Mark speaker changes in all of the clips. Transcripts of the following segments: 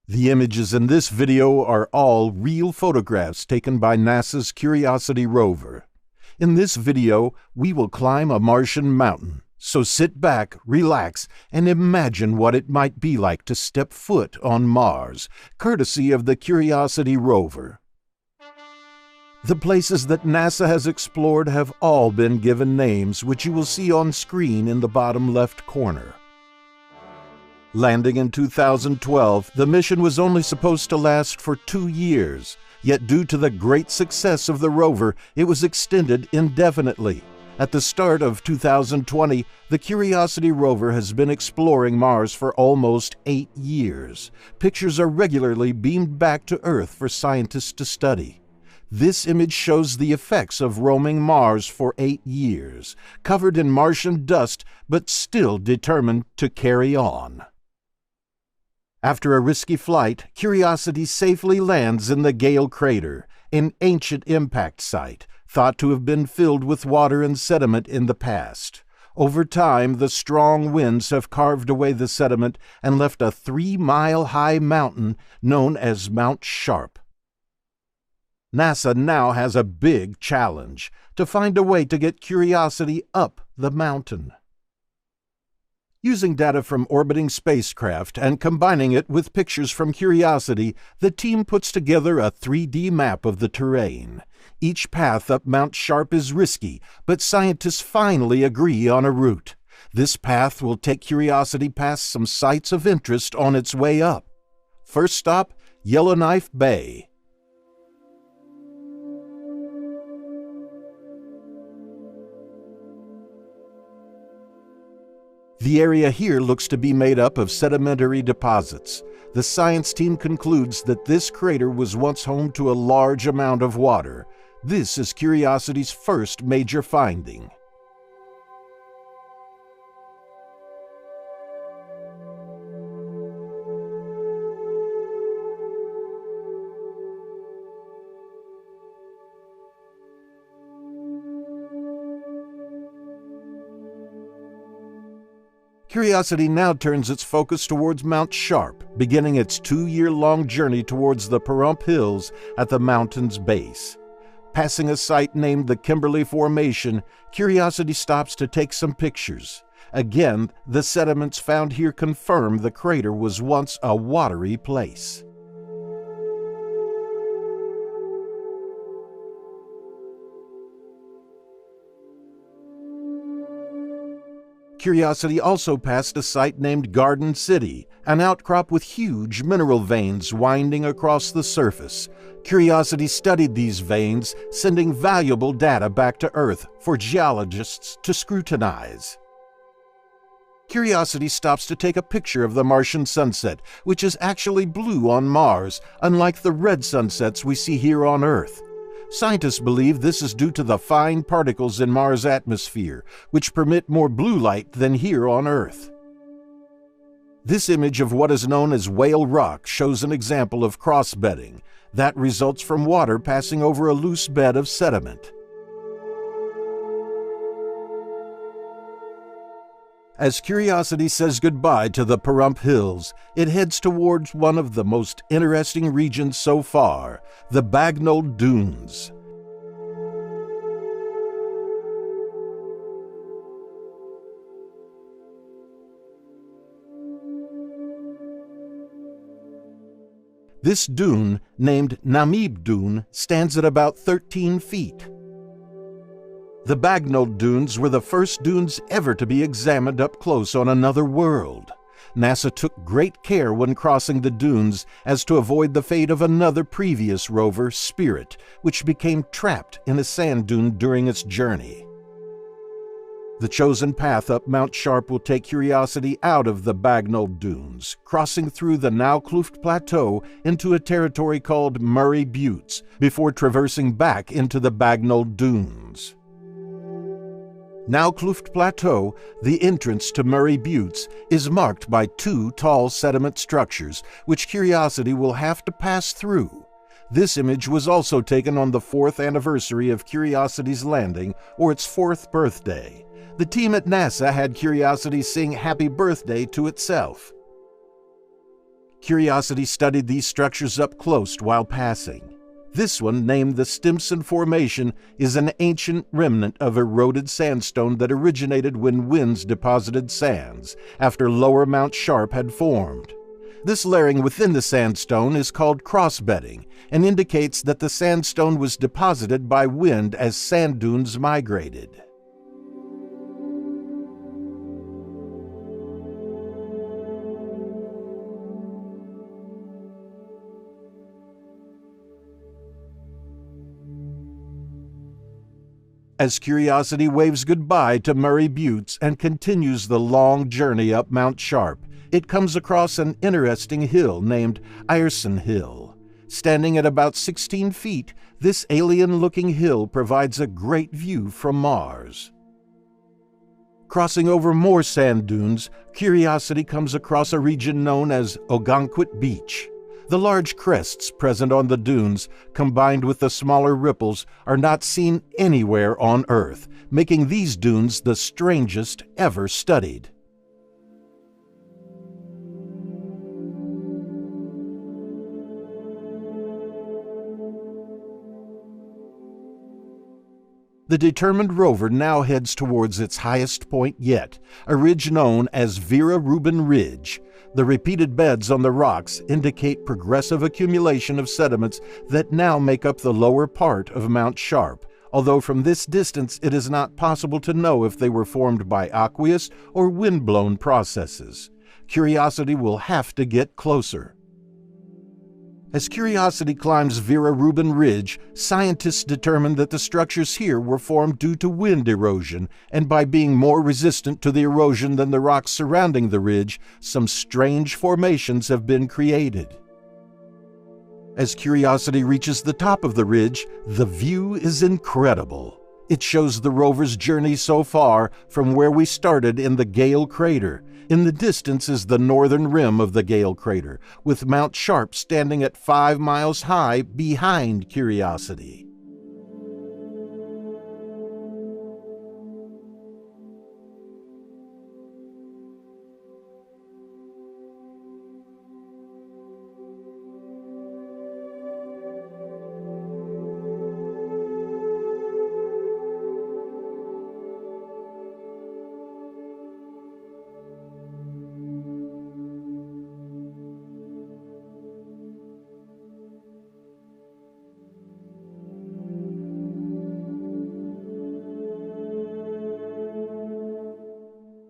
Speaker 1: The images in this video are all real photographs taken by NASA's Curiosity rover. In this video, we will climb a Martian mountain, so sit back, relax, and imagine what it might be like to step foot on Mars, courtesy of the Curiosity rover. The places that NASA has explored have all been given names, which you will see on screen in the bottom left corner. Landing in 2012, the mission was only supposed to last for 2 years, yet due to the great success of the rover, it was extended indefinitely. At the start of 2020, the Curiosity rover has been exploring Mars for almost 8 years. Pictures are regularly beamed back to Earth for scientists to study. This image shows the effects of roaming Mars for 8 years, covered in Martian dust, but still determined to carry on. After a risky flight, Curiosity safely lands in the Gale crater, an ancient impact site, thought to have been filled with water and sediment in the past. Over time, the strong winds have carved away the sediment and left a 3-mile-high mountain known as Mount Sharp. NASA now has a big challenge: to find a way to get Curiosity up the mountain. Using data from orbiting spacecraft and combining it with pictures from Curiosity, the team puts together a 3D map of the terrain. Each path up Mount Sharp is risky, but scientists finally agree on a route. This path will take Curiosity past some sites of interest on its way up. First stop, Yellowknife Bay. The area here looks to be made up of sedimentary deposits. The science team concludes that this crater was once home to a large amount of water. This is Curiosity's first major finding. Curiosity now turns its focus towards Mount Sharp, beginning its 2-year-long journey towards the Pahrump Hills at the mountain's base. Passing a site named the Kimberley Formation, Curiosity stops to take some pictures. Again, the sediments found here confirm the crater was once a watery place. Curiosity also passed a site named Garden City, an outcrop with huge mineral veins winding across the surface. Curiosity studied these veins, sending valuable data back to Earth for geologists to scrutinize. Curiosity stops to take a picture of the Martian sunset, which is actually blue on Mars, unlike the red sunsets we see here on Earth. Scientists believe this is due to the fine particles in Mars' atmosphere, which permit more blue light than here on Earth. This image of what is known as whale rock shows an example of cross-bedding. That results from water passing over a loose bed of sediment. As Curiosity says goodbye to the Pahrump Hills, it heads towards one of the most interesting regions so far, the Bagnall Dunes. This dune, named Namib Dune, stands at about 13 feet. The Bagnall Dunes were the first dunes ever to be examined up close on another world. NASA took great care when crossing the dunes as to avoid the fate of another previous rover, Spirit, which became trapped in a sand dune during its journey. The chosen path up Mount Sharp will take Curiosity out of the Bagnall Dunes, crossing through the Naukluft Plateau into a territory called Murray Buttes, before traversing back into the Bagnall Dunes. Naukluft Plateau, the entrance to Murray Buttes, is marked by 2 tall sediment structures, which Curiosity will have to pass through. This image was also taken on the 4th anniversary of Curiosity's landing, or its 4th birthday. The team at NASA had Curiosity sing Happy Birthday to itself. Curiosity studied these structures up close while passing. This one, named the Stimson Formation, is an ancient remnant of eroded sandstone that originated when winds deposited sands after Lower Mount Sharp had formed. This layering within the sandstone is called crossbedding and indicates that the sandstone was deposited by wind as sand dunes migrated. As Curiosity waves goodbye to Murray Buttes and continues the long journey up Mount Sharp, it comes across an interesting hill named Ierson Hill. Standing at about 16 feet, this alien-looking hill provides a great view from Mars. Crossing over more sand dunes, Curiosity comes across a region known as Ogunquit Beach. The large crests present on the dunes, combined with the smaller ripples, are not seen anywhere on Earth, making these dunes the strangest ever studied. The determined rover now heads towards its highest point yet, a ridge known as Vera Rubin Ridge. The repeated beds on the rocks indicate progressive accumulation of sediments that now make up the lower part of Mount Sharp, although from this distance it is not possible to know if they were formed by aqueous or wind-blown processes. Curiosity will have to get closer. As Curiosity climbs Vera Rubin Ridge, scientists determined that the structures here were formed due to wind erosion, and by being more resistant to the erosion than the rocks surrounding the ridge, some strange formations have been created. As Curiosity reaches the top of the ridge, the view is incredible. It shows the rover's journey so far from where we started in the Gale Crater. In the distance is the northern rim of the Gale Crater, with Mount Sharp standing at 5 miles high behind Curiosity.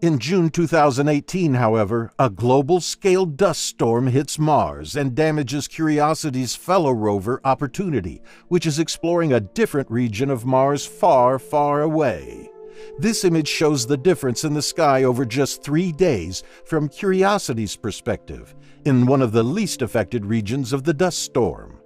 Speaker 1: In June 2018, however, a global-scale dust storm hits Mars and damages Curiosity's fellow rover Opportunity, which is exploring a different region of Mars far, far away. This image shows the difference in the sky over just 3 days from Curiosity's perspective, in one of the least affected regions of the dust storm.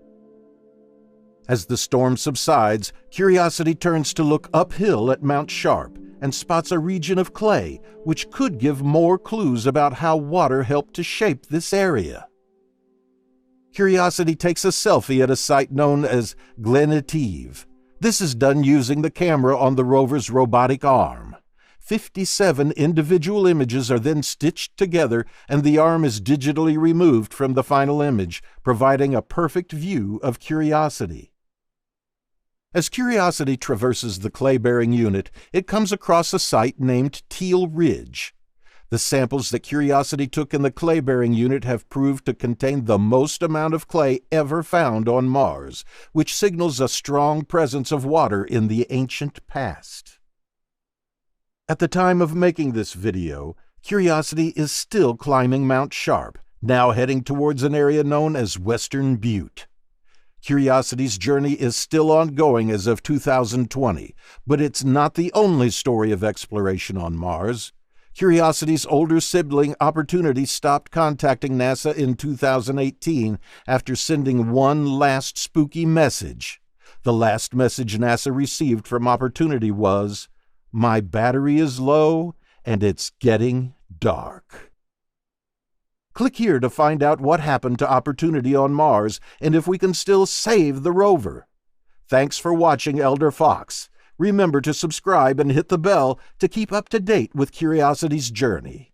Speaker 1: As the storm subsides, Curiosity turns to look uphill at Mount Sharp and spots a region of clay, which could give more clues about how water helped to shape this area. Curiosity takes a selfie at a site known as Glen Etive. This is done using the camera on the rover's robotic arm. 57 individual images are then stitched together, and the arm is digitally removed from the final image, providing a perfect view of Curiosity. As Curiosity traverses the clay-bearing unit, it comes across a site named Teal Ridge. The samples that Curiosity took in the clay-bearing unit have proved to contain the most amount of clay ever found on Mars, which signals a strong presence of water in the ancient past. At the time of making this video, Curiosity is still climbing Mount Sharp, now heading towards an area known as Western Butte. Curiosity's journey is still ongoing as of 2020, but it's not the only story of exploration on Mars. Curiosity's older sibling Opportunity stopped contacting NASA in 2018 after sending one last spooky message. The last message NASA received from Opportunity was, "My battery is low and it's getting dark." Click here to find out what happened to Opportunity on Mars and if we can still save the rover. Thanks for watching, Elder Fox. Remember to subscribe and hit the bell to keep up to date with Curiosity's journey.